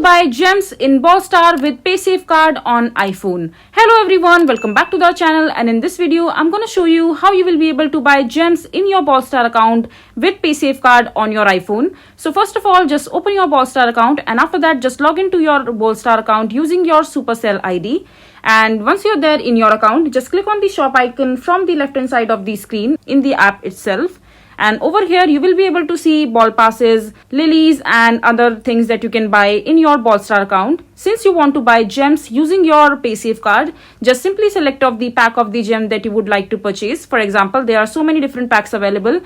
buy gems in Brawl Star with Paysafecard on iPhone. Hello everyone, welcome back to the channel, and in this video I'm going to show you how you will be able to buy gems in your Brawl Star account with Paysafecard on your iPhone. So first of all, just open your Brawl Star account, and after that just log into your Brawl Star account using your Supercell ID. And once you're there in your account, just click on the shop icon from the left hand side of the screen in the app itself. And over here you will be able to see ball passes, lilies and other things that you can buy in your Brawl Star account. Since you want to buy gems using your Paysafecard, just simply select off the pack of the gem that you would like to purchase. For example, there are so many different packs available.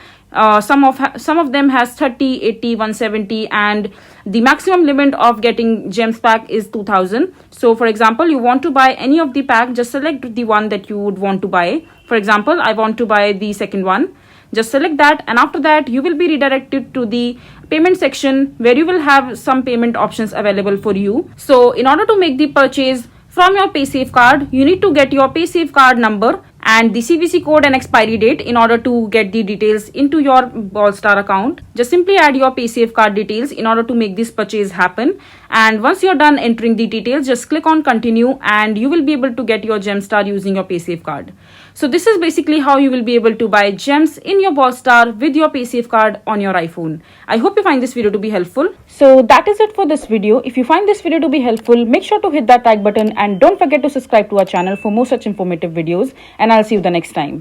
Some of them has 30, 80, 170, and the maximum limit of getting gems pack is 2000. So for example, you want to buy any of the pack, just select the one that you would want to buy. For example, I want to buy the second one. Just select that, and after that you will be redirected to the payment section where you will have some payment options available for you. So in order to make the purchase from your Paysafecard, you need to get your Paysafecard number and the CVC code and expiry date in order to get the details into your Brawl Star account. Just simply add your Paysafecard details in order to make this purchase happen. And once you're done entering the details, just click on continue and you will be able to get your gem star using your Paysafecard. So this is basically how you will be able to buy gems in your Brawl Star with your Paysafecard on your iPhone. I hope you find this video to be helpful. So that is it for this video. If you find this video to be helpful, make sure to hit that like button and don't forget to subscribe to our channel for more such informative videos, and I'll see you the next time.